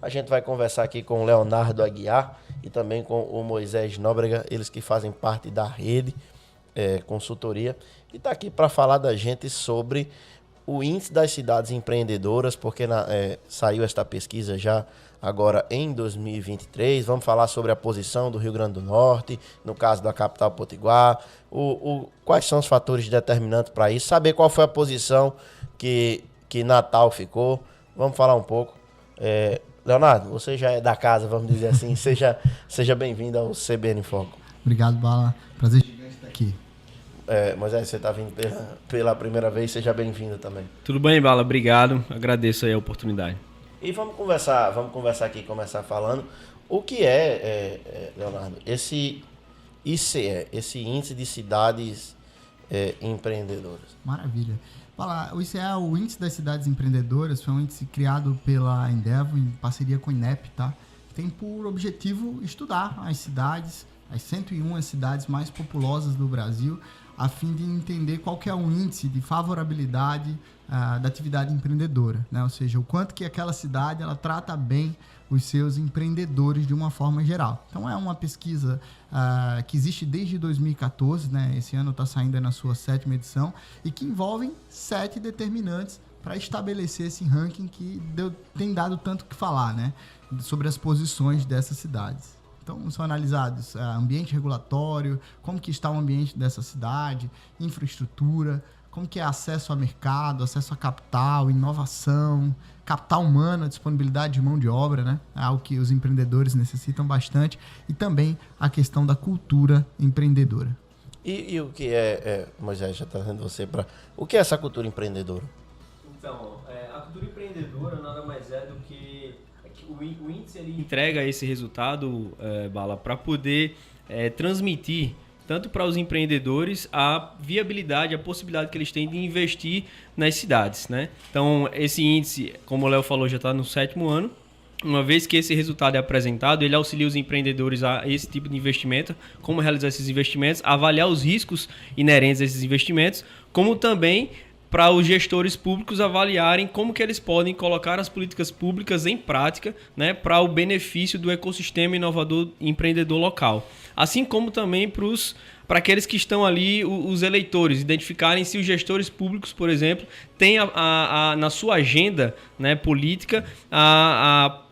A gente vai conversar aqui com o Leonardo Aguiar e também com o Moisés Nóbrega, eles que fazem parte da rede consultoria, e está aqui para falar da gente sobre o índice das cidades empreendedoras, porque saiu esta pesquisa já agora em 2023. Vamos falar sobre a posição do Rio Grande do Norte, no caso da capital Potiguar, quais são os fatores determinantes para isso, saber qual foi a posição que Natal ficou. Vamos falar um pouco. Leonardo, você já é da casa, vamos dizer assim. Seja bem-vindo ao CBN em Foco. Obrigado, Bala. Prazer estar aqui. Moisés, você está vindo pela primeira vez, seja bem-vindo também. Tudo bem, Bala? Obrigado. Agradeço aí a oportunidade. E vamos conversar aqui, começar falando o que Leonardo, esse ICE, esse Índice de Cidades Empreendedoras. Maravilha. O ICE é o Índice das Cidades Empreendedoras, foi um índice criado pela Endeavor em parceria com o INEP, tá? Tem por objetivo estudar as 101 cidades mais populosas do Brasil, a fim de entender qual que é o índice de favorabilidade da atividade empreendedora, né? Ou seja, o quanto que aquela cidade ela trata bem os seus empreendedores de uma forma geral. Então é uma pesquisa que existe desde 2014, né? Esse ano está saindo na sua 7ª edição, e que envolvem 7 determinantes para estabelecer esse ranking que tem dado tanto o que falar, né? Sobre as posições dessas cidades. Então, são analisados ambiente regulatório, como que está o ambiente dessa cidade, infraestrutura, como que é acesso a mercado, acesso a capital, inovação, capital humano, disponibilidade de mão de obra, né? É algo que os empreendedores necessitam bastante, e também a questão da cultura empreendedora. E o que Moisés, já trazendo você para... O que é essa cultura empreendedora? Então, a cultura empreendedora nada mais é do que... O índice ele entrega esse resultado, Bala, para poder transmitir tanto para os empreendedores a viabilidade, a possibilidade que eles têm de investir nas cidades, né? Então, esse índice, como o Léo falou, já está no 7º ano. Uma vez que esse resultado é apresentado, ele auxilia os empreendedores a esse tipo de investimento, como realizar esses investimentos, avaliar os riscos inerentes a esses investimentos, como também para os gestores públicos avaliarem como que eles podem colocar as políticas públicas em prática, né, para o benefício do ecossistema inovador e empreendedor local. Assim como também para aqueles que estão ali, os eleitores, identificarem se os gestores públicos, por exemplo, têm na sua agenda, né, política a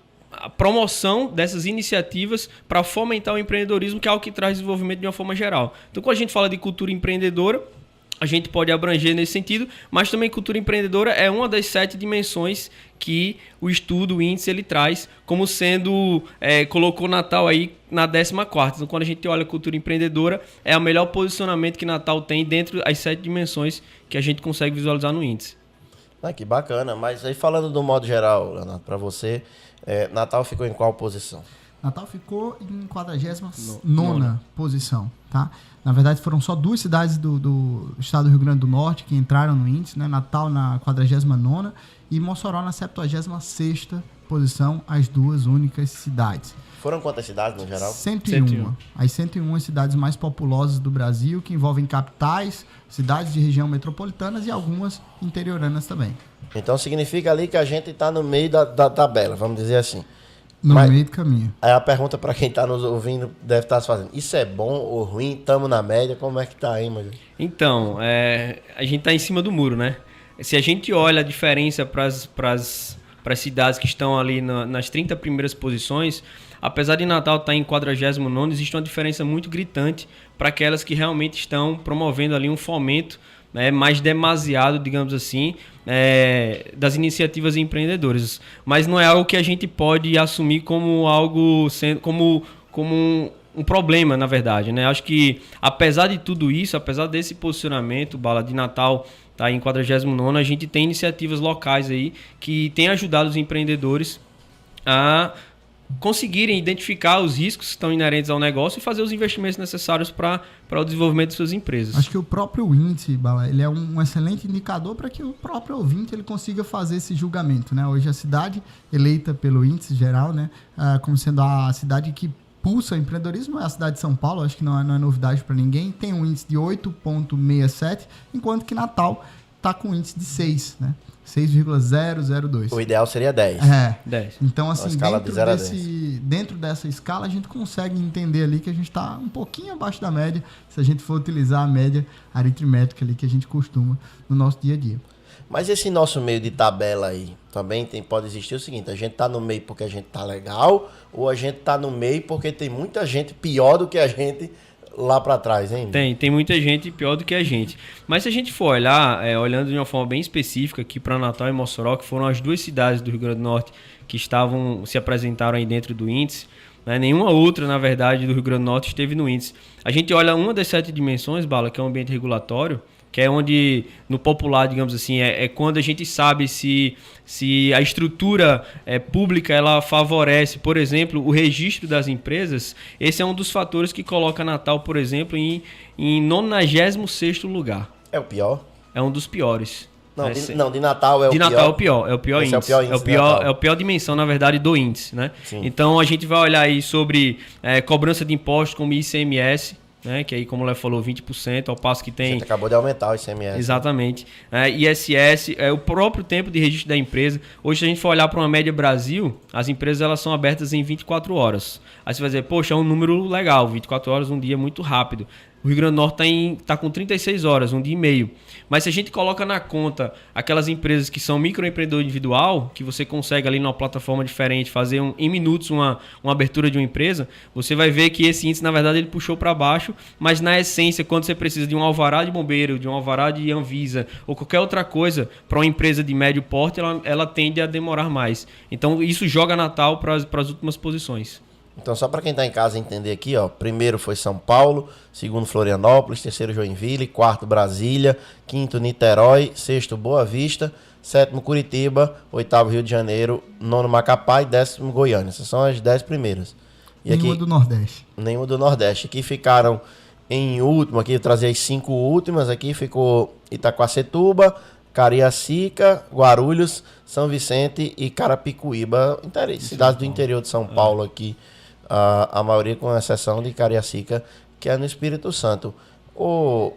promoção dessas iniciativas para fomentar o empreendedorismo, que é algo que traz desenvolvimento de uma forma geral. Então, quando a gente fala de cultura empreendedora, a gente pode abranger nesse sentido, mas também cultura empreendedora é uma das 7 dimensões que o estudo, o índice, ele traz como sendo, colocou Natal aí na 14ª. Então, quando a gente olha a cultura empreendedora, é o melhor posicionamento que Natal tem dentro das 7 dimensões que a gente consegue visualizar no índice. Que bacana, mas aí falando do modo geral, Leonardo, para você, Natal ficou em qual posição? Natal ficou em 49ª posição, tá? Na verdade, foram só 2 cidades do estado do Rio Grande do Norte que entraram no índice, né? Natal na 49ª e Mossoró na 76ª posição, as 2 únicas cidades. Foram quantas cidades no geral? 101. As 101 cidades mais populosas do Brasil, que envolvem capitais, cidades de região metropolitanas e algumas interioranas também. Então significa ali que a gente está no meio da tabela, vamos dizer assim. No meio do caminho. Aí a pergunta para quem está nos ouvindo deve estar se fazendo: isso é bom ou ruim? Estamos na média? Como é que está aí, Moisés? Então, a gente está em cima do muro, né? Se a gente olha a diferença para as cidades que estão ali nas 30 primeiras posições, apesar de Natal estar em 49º, existe uma diferença muito gritante para aquelas que realmente estão promovendo ali um fomento, né, mais demasiado, digamos assim, das iniciativas empreendedoras. Mas não é algo que a gente pode assumir como algo, como um problema, na verdade, né? Acho que, apesar de tudo isso, apesar desse posicionamento, Bala, de Natal tá em 49º, a gente tem iniciativas locais aí que têm ajudado os empreendedores a conseguirem identificar os riscos que estão inerentes ao negócio e fazer os investimentos necessários para o desenvolvimento de suas empresas. Acho que o próprio índice, Bala, ele é um excelente indicador para que o próprio ouvinte ele consiga fazer esse julgamento, né? Hoje a cidade eleita pelo índice geral, né, como sendo a cidade que pulsa o empreendedorismo é a cidade de São Paulo. Acho que não é novidade para ninguém. Tem um índice de 8,67, enquanto que Natal está com índice de 6, né? 6,002. O ideal seria 10. 10. Então, assim, escala de 0 a 10. dentro dessa escala, a gente consegue entender ali que a gente está um pouquinho abaixo da média, se a gente for utilizar a média aritmética ali que a gente costuma no nosso dia a dia. Mas esse nosso meio de tabela aí, também pode existir o seguinte, a gente tá no meio porque a gente tá legal, ou a gente tá no meio porque tem muita gente pior do que a gente lá para trás, hein? Tem muita gente pior do que a gente. Mas se a gente for olhar, olhando de uma forma bem específica aqui para Natal e Mossoró, que foram as duas cidades do Rio Grande do Norte que se apresentaram aí dentro do índice, né? Nenhuma outra, na verdade, do Rio Grande do Norte esteve no índice. A gente olha uma das 7 dimensões, Bala, que é o ambiente regulatório, que é onde, no popular, digamos assim, é quando a gente sabe se a estrutura pública ela favorece, por exemplo, o registro das empresas. Esse é um dos fatores que coloca Natal, por exemplo, em 96º lugar. É o pior? É um dos piores. Não, de Natal é o pior. De Natal é o pior. É o pior índice. É o pior dimensão, na verdade, do índice, né? Sim. Então, a gente vai olhar aí sobre cobrança de impostos como ICMS, né, que aí, como o Léo falou, 20%, ao passo que tem... A gente acabou de aumentar o ICMS. Exatamente. ISS, o próprio tempo de registro da empresa. Hoje, se a gente for olhar para uma média Brasil, as empresas elas são abertas em 24 horas. Aí você vai dizer, poxa, é um número legal, 24 horas, um dia muito rápido. O Rio Grande do Norte tá com 36 horas, um dia e meio. Mas se a gente coloca na conta aquelas empresas que são microempreendedor individual, que você consegue ali numa plataforma diferente fazer em minutos uma abertura de uma empresa, você vai ver que esse índice, na verdade, ele puxou para baixo, mas na essência, quando você precisa de um alvará de bombeiro, de um alvará de Anvisa ou qualquer outra coisa para uma empresa de médio porte, ela tende a demorar mais. Então, isso joga Natal para as últimas posições. Então, só para quem está em casa entender aqui, ó, primeiro foi São Paulo, segundo Florianópolis, terceiro Joinville, quarto Brasília, quinto Niterói, sexto Boa Vista, sétimo Curitiba, oitavo Rio de Janeiro, nono Macapá e 10º Goiânia. Essas são as 10 primeiras. E nenhuma aqui, do Nordeste. Nenhuma do Nordeste. Aqui ficaram em último, aqui eu trazia as 5 últimas, aqui ficou Itaquacetuba, Cariacica, Guarulhos, São Vicente e Carapicuíba, cidades do interior de São Paulo aqui. A maioria, com exceção de Cariacica, que é no Espírito Santo. Ô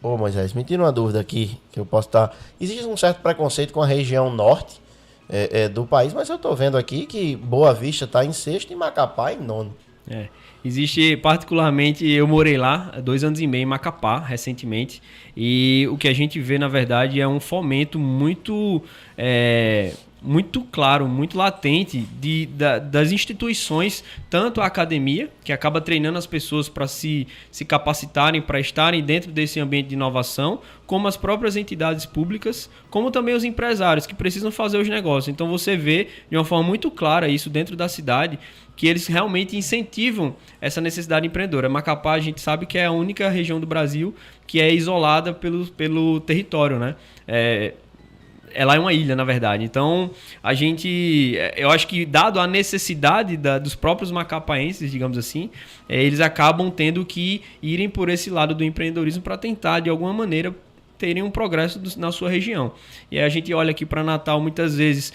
Moisés, me tira uma dúvida aqui, que eu posso estar... Existe um certo preconceito com a região norte do país, mas eu estou vendo aqui que Boa Vista está em sexto e Macapá em nono. Existe, particularmente, eu morei lá 2 anos e meio em Macapá, recentemente, e o que a gente vê, na verdade, é um fomento muito claro, muito latente das instituições, tanto a academia, que acaba treinando as pessoas para se capacitarem, para estarem dentro desse ambiente de inovação, como as próprias entidades públicas, como também os empresários que precisam fazer os negócios. Então você vê de uma forma muito clara isso dentro da cidade, que eles realmente incentivam essa necessidade empreendedora. Macapá, a gente sabe que é a única região do Brasil que é isolada pelo território, né? Ela é uma ilha, na verdade. Então, eu acho que, dado a necessidade dos próprios macapaenses, digamos assim, eles acabam tendo que irem por esse lado do empreendedorismo para tentar, de alguma maneira, terem um progresso na sua região. E aí a gente olha aqui para Natal, muitas vezes,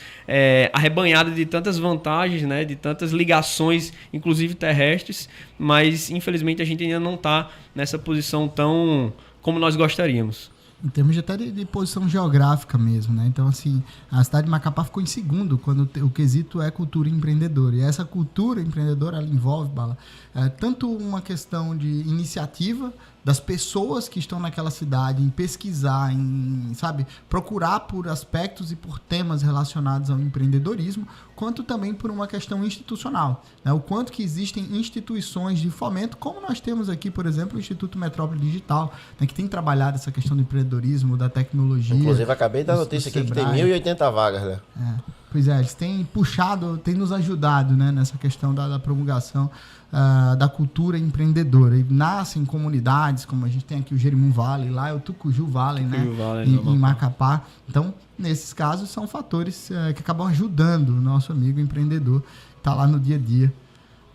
arrebanhada de tantas vantagens, né, de tantas ligações, inclusive terrestres, mas, infelizmente, a gente ainda não está nessa posição tão como nós gostaríamos. Em termos até de posição geográfica mesmo, né? Então, assim, a cidade de Macapá ficou em segundo quando o quesito é cultura empreendedora. E essa cultura empreendedora, ela envolve, Bala, tanto uma questão de iniciativa das pessoas que estão naquela cidade em pesquisar, em, procurar por aspectos e por temas relacionados ao empreendedorismo, quanto também por uma questão institucional, né? O quanto que existem instituições de fomento, como nós temos aqui, por exemplo, o Instituto Metrópole Digital, né, que tem trabalhado essa questão do empreendedorismo, da tecnologia. Inclusive, acabei de dar notícia aqui que tem 1.080 vagas, né? Pois é, eles têm puxado, têm nos ajudado, né, nessa questão da promulgação da cultura empreendedora. E nascem comunidades, como a gente tem aqui o Jerimum Valley, lá é o Tucuju Valley, né, em Macapá. Então, nesses casos, são fatores que acabam ajudando o nosso amigo empreendedor que está lá no dia a dia,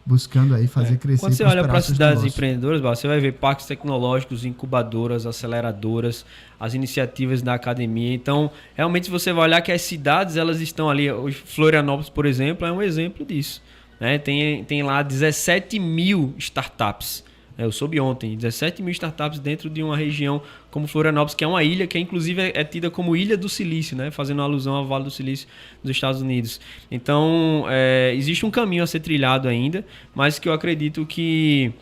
buscando aí fazer crescer. Quando você olha para as cidades empreendedoras, você vai ver parques tecnológicos, incubadoras, aceleradoras, as iniciativas da academia. Então, realmente, se você vai olhar que as cidades, elas estão ali. Florianópolis, por exemplo, é um exemplo disso, né? Tem lá 17 mil startups. Eu soube ontem, 17 mil startups dentro de uma região como Florianópolis, que é uma ilha que inclusive é tida como Ilha do Silício, né? Fazendo alusão ao Vale do Silício dos Estados Unidos. Então, existe um caminho a ser trilhado ainda, mas que eu acredito que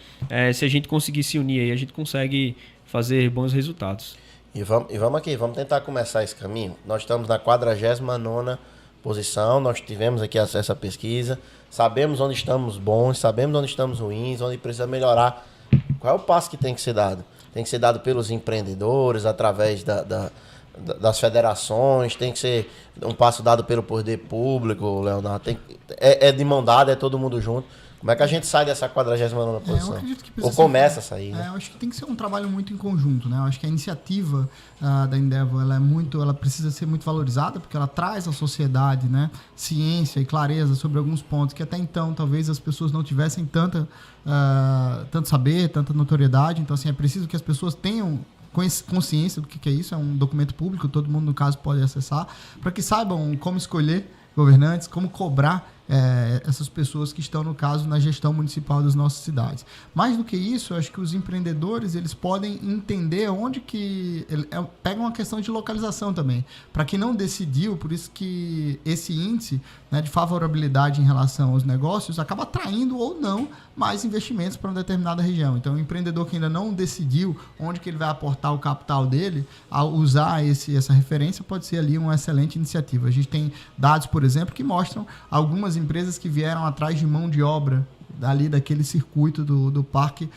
se a gente conseguir se unir aí, a gente consegue fazer bons resultados. E vamos aqui, vamos tentar começar esse caminho. Nós estamos na 49ª posição, nós tivemos aqui acesso à pesquisa, sabemos onde estamos bons, sabemos onde estamos ruins, onde precisa melhorar. Qual é o passo que tem que ser dado? Tem que ser dado pelos empreendedores, através das federações, tem que ser um passo dado pelo poder público, Leonardo. É de mão dada, é todo mundo junto. Como é que a gente sai dessa 49ª posição? Eu acredito que ou começa a sair, né? Eu acho que tem que ser um trabalho muito em conjunto, né? Eu acho que a iniciativa da Endeavor, ela precisa ser muito valorizada, porque ela traz à sociedade, né, ciência e clareza sobre alguns pontos que até então talvez as pessoas não tivessem tanto saber, tanta notoriedade. Então, assim, é preciso que as pessoas tenham consciência do que é isso. É um documento público, todo mundo, no caso, pode acessar, para que saibam como escolher governantes, como cobrar essas pessoas que estão, no caso, na gestão municipal das nossas cidades. Mais do que isso, eu acho que os empreendedores, eles podem entender onde que... Pega uma questão de localização também. Para quem não decidiu, por isso que esse índice, né, de favorabilidade em relação aos negócios acaba atraindo ou não mais investimentos para uma determinada região. Então, o empreendedor que ainda não decidiu onde que ele vai aportar o capital dele, ao usar essa referência, pode ser ali uma excelente iniciativa. A gente tem dados, por exemplo, que mostram algumas empresas que vieram atrás de mão de obra ali daquele circuito do parque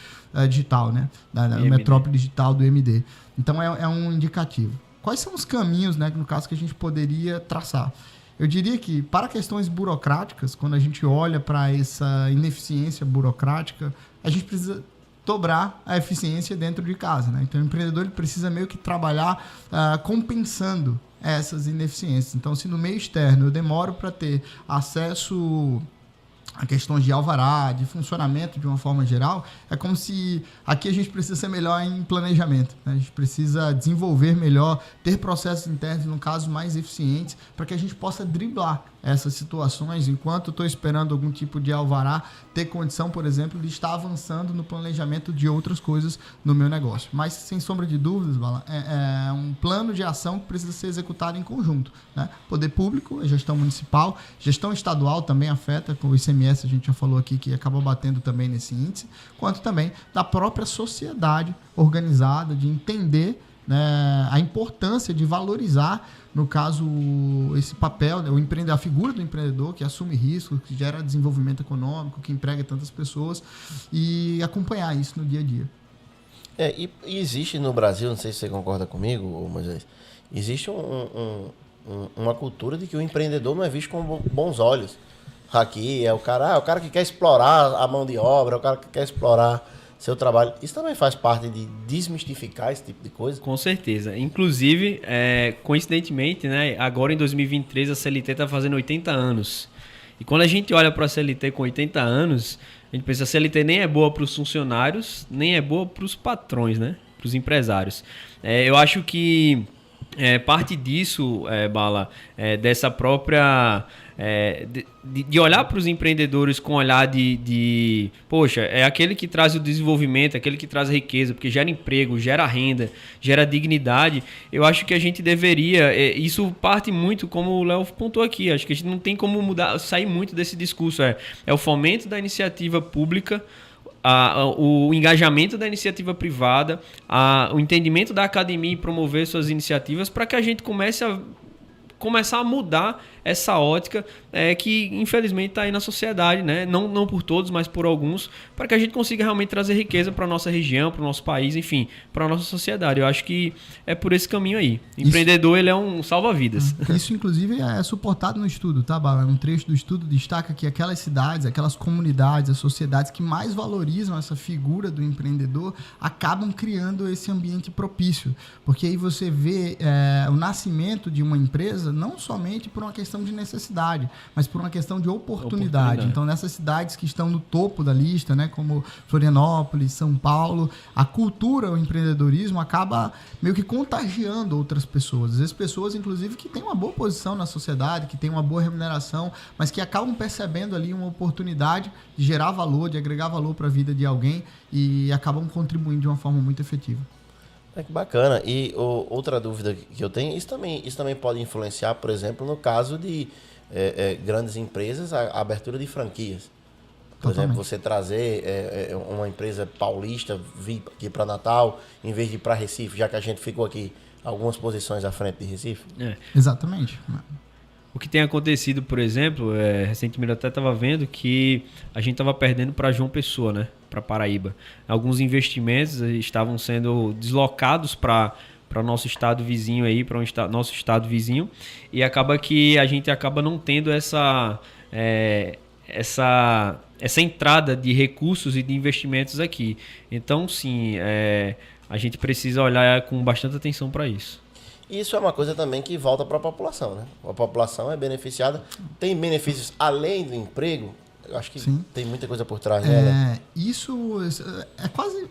digital, né? Da metrópole digital do MD. Então, é um indicativo. Quais são os caminhos, né, no caso, que a gente poderia traçar? Eu diria que, para questões burocráticas, quando a gente olha para essa ineficiência burocrática, a gente precisa dobrar a eficiência dentro de casa, né? Então, o empreendedor ele precisa meio que trabalhar compensando essas ineficiências. Então, se no meio externo eu demoro para ter acesso a questões de alvará, de funcionamento de uma forma geral, é como se aqui a gente precisa ser melhor em planejamento, né? A gente precisa desenvolver melhor, ter processos internos, no caso, mais eficientes, para que a gente possa driblar essas situações, enquanto eu estou esperando algum tipo de alvará, ter condição, por exemplo, de estar avançando no planejamento de outras coisas no meu negócio. Mas, sem sombra de dúvidas, Bala, é um plano de ação que precisa ser executado em conjunto, né? Poder público, a gestão municipal, gestão estadual também afeta, com o ICMS a gente já falou aqui que acaba batendo também nesse índice, quanto também da própria sociedade organizada, de entender, né, a importância de valorizar, no caso, esse papel, a figura do empreendedor que assume risco, que gera desenvolvimento econômico, que emprega tantas pessoas, e acompanhar isso no dia a dia. E existe no Brasil, não sei se você concorda comigo, Moisés, existe uma cultura de que o empreendedor não é visto com bons olhos. Aqui é o cara que quer explorar a mão de obra, o cara que quer explorar seu trabalho. Isso também faz parte de desmistificar esse tipo de coisa? Com certeza. Inclusive, coincidentemente, né, agora em 2023 a CLT está fazendo 80 anos. E quando a gente olha para a CLT com 80 anos, a gente pensa que a CLT nem é boa para os funcionários, nem é boa para os patrões, né, para os empresários. Eu acho que parte disso, Bala, dessa própria... de olhar para os empreendedores com olhar poxa, é aquele que traz o desenvolvimento, aquele que traz a riqueza, porque gera emprego, gera renda, gera dignidade. Eu acho que a gente deveria, isso parte muito, como o Léo pontuou aqui, acho que a gente não tem como sair muito desse discurso, é o fomento da iniciativa pública, o engajamento da iniciativa privada, o entendimento da academia em promover suas iniciativas, para que a gente começar a mudar essa ótica que infelizmente está aí na sociedade, né? Não por todos, mas por alguns, para que a gente consiga realmente trazer riqueza para a nossa região, para o nosso país, enfim, para a nossa sociedade. Eu acho que é por esse caminho aí. O empreendedor, ele é um salva-vidas. Isso, inclusive, é suportado no estudo, tá, Bala? Um trecho do estudo destaca que aquelas cidades, aquelas comunidades, as sociedades que mais valorizam essa figura do empreendedor acabam criando esse ambiente propício. Porque aí você vê o nascimento de uma empresa empresa não somente por uma questão de necessidade, mas por uma questão de oportunidade. Então, nessas cidades que estão no topo da lista, né, como Florianópolis, São Paulo, a cultura, o empreendedorismo acaba meio que contagiando outras pessoas. Às vezes pessoas, inclusive, que têm uma boa posição na sociedade, que têm uma boa remuneração, mas que acabam percebendo ali uma oportunidade de gerar valor, de agregar valor para a vida de alguém e acabam contribuindo de uma forma muito efetiva. Que bacana. E outra dúvida que eu tenho, isso também pode influenciar, por exemplo, no caso de grandes empresas, a abertura de franquias. Por exemplo, você trazer uma empresa paulista vir aqui para Natal, em vez de ir para Recife, já que a gente ficou aqui algumas posições à frente de Recife. Exatamente. O que tem acontecido, por exemplo, recentemente eu até estava vendo que a gente estava perdendo para João Pessoa, né? Para Paraíba. Alguns investimentos estavam sendo deslocados para o nosso estado vizinho aí, para nosso estado vizinho, e acaba que a gente acaba não tendo essa entrada de recursos e de investimentos aqui. Então, sim, a gente precisa olhar com bastante atenção para isso. Isso é uma coisa também que volta para a população, né? A população é beneficiada, tem benefícios além do emprego. Eu acho que sim, tem muita coisa por trás, né? Isso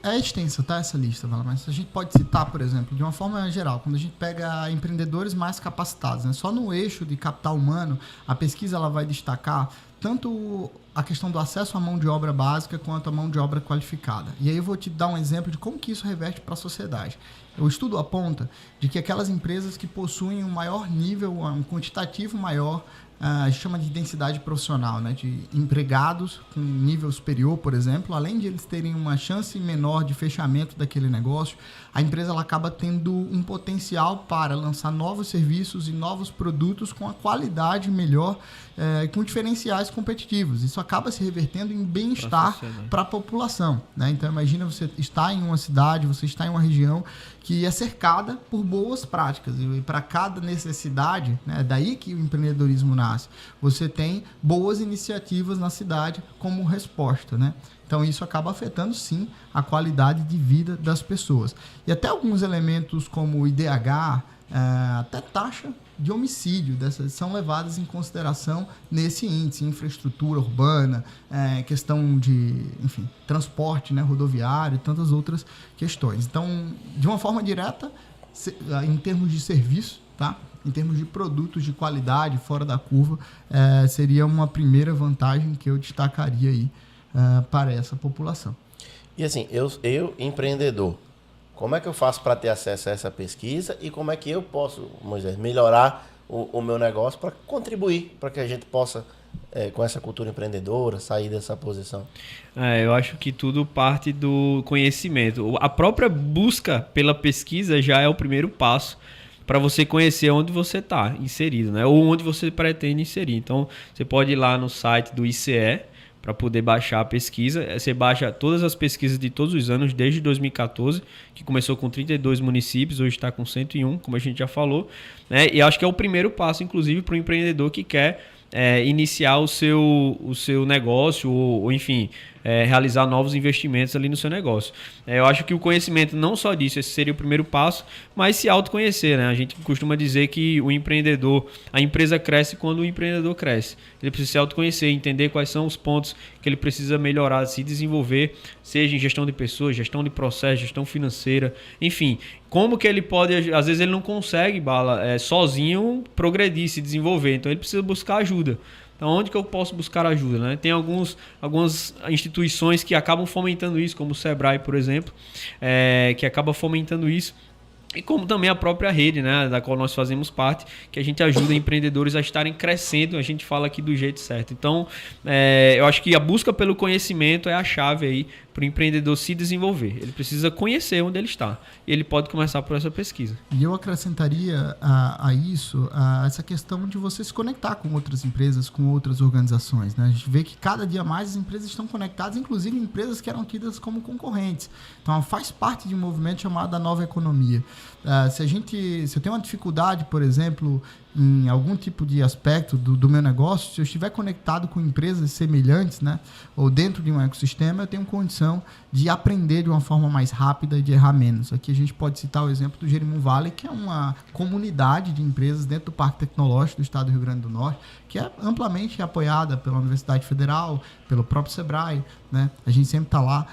é extensa, tá? Essa lista, mas a gente pode citar, por exemplo, de uma forma geral, quando a gente pega empreendedores mais capacitados, né? Só no eixo de capital humano, a pesquisa ela vai destacar tanto a questão do acesso à mão de obra básica quanto à mão de obra qualificada. E aí eu vou te dar um exemplo de como que isso reverte para a sociedade. O estudo aponta de que aquelas empresas que possuem um maior nível, um quantitativo maior, a gente chama de densidade profissional, né? De empregados com nível superior, por exemplo, além de eles terem uma chance menor de fechamento daquele negócio, a empresa ela acaba tendo um potencial para lançar novos serviços e novos produtos com a qualidade melhor, com diferenciais competitivos. Isso acaba se revertendo em bem-estar para a população, né? Então, imagina você estar em uma cidade, você está em uma região que é cercada por boas práticas. E para cada necessidade, né, daí que o empreendedorismo nasce, você tem boas iniciativas na cidade como resposta, né? Então, isso acaba afetando, sim, a qualidade de vida das pessoas. E até alguns elementos como o IDH, até taxa de homicídio são levadas em consideração nesse índice, infraestrutura urbana, questão de, enfim, transporte, né, rodoviário e tantas outras questões. Então, de uma forma direta, em termos de serviço, tá? Em termos de produtos de qualidade, fora da curva, seria uma primeira vantagem que eu destacaria aí para essa população. E assim, eu empreendedor, como é que eu faço para ter acesso a essa pesquisa e como é que eu posso, Moisés, melhorar o meu negócio para contribuir para que a gente possa, com essa cultura empreendedora, sair dessa posição? Eu acho que tudo parte do conhecimento. A própria busca pela pesquisa já é o primeiro passo para você conhecer onde você está inserido, né? Ou onde você pretende inserir. Então, você pode ir lá no site do ICE para poder baixar a pesquisa. Você baixa todas as pesquisas de todos os anos, desde 2014, que começou com 32 municípios, hoje está com 101, como a gente já falou, né? E acho que é o primeiro passo, inclusive, para o empreendedor que quer iniciar o seu negócio ou enfim, realizar novos investimentos ali no seu negócio. Eu acho que o conhecimento, não só disso, esse seria o primeiro passo, mas se autoconhecer, né? A gente costuma dizer que a empresa cresce quando o empreendedor cresce. Ele precisa se autoconhecer, entender quais são os pontos que ele precisa melhorar, se desenvolver, seja em gestão de pessoas, gestão de processo, gestão financeira, enfim. Como que ele pode, às vezes ele não consegue, sozinho progredir, se desenvolver, então ele precisa buscar ajuda. Então, onde que eu posso buscar ajuda, né? Tem algumas instituições que acabam fomentando isso, como o Sebrae, por exemplo, que acaba fomentando isso. E como também a própria rede, né, da qual nós fazemos parte, que a gente ajuda empreendedores a estarem crescendo, a gente fala aqui do jeito certo. Então, eu acho que a busca pelo conhecimento é a chave aí para o empreendedor se desenvolver. Ele precisa conhecer onde ele está. E ele pode começar por essa pesquisa. E eu acrescentaria a isso essa questão de você se conectar com outras empresas, com outras organizações, né? A gente vê que cada dia mais as empresas estão conectadas, inclusive empresas que eram tidas como concorrentes. Então, faz parte de um movimento chamado a nova economia. Se eu tenho uma dificuldade, por exemplo, em algum tipo de aspecto do meu negócio, se eu estiver conectado com empresas semelhantes, né, ou dentro de um ecossistema, eu tenho condição de aprender de uma forma mais rápida e de errar menos. Aqui a gente pode citar o exemplo do Jerimum Valley, que é uma comunidade de empresas dentro do Parque Tecnológico do Estado do Rio Grande do Norte, que é amplamente apoiada pela Universidade Federal, pelo próprio Sebrae, né? A gente sempre está lá,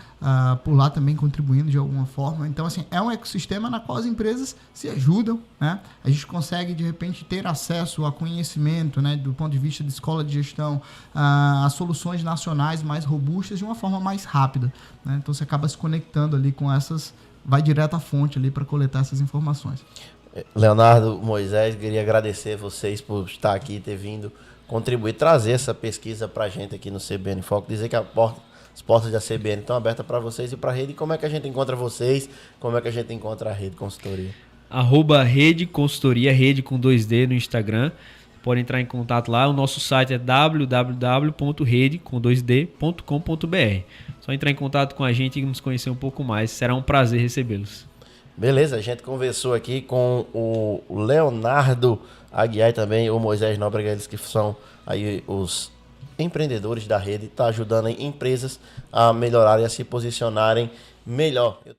por lá também contribuindo de alguma forma. Então, assim, é um ecossistema na qual as empresas se ajudam, né? A gente consegue, de repente, ter acesso a conhecimento, né, do ponto de vista de escola de gestão, a soluções nacionais mais robustas de uma forma mais rápida, né? Então, você acaba se conectando ali com essas, vai direto à fonte ali para coletar essas informações. Leonardo, Moisés, queria agradecer vocês por estar aqui, ter vindo contribuir, trazer essa pesquisa para a gente aqui no CBN Foco, dizer que as portas da CBN estão abertas para vocês e para a rede. Como é que a gente encontra vocês? Como é que a gente encontra a Rede Consultoria? @Rede Consultoria, rede com 2D no Instagram. Pode entrar em contato lá. O nosso site é www.rede.com2d.com.br. Só entrar em contato com a gente e nos conhecer um pouco mais. Será um prazer recebê-los. Beleza, a gente conversou aqui com o Leonardo Aguiar e também o Moisés Nóbrega, eles que são aí os empreendedores da rede, tá ajudando aí empresas a melhorarem, a se posicionarem melhor.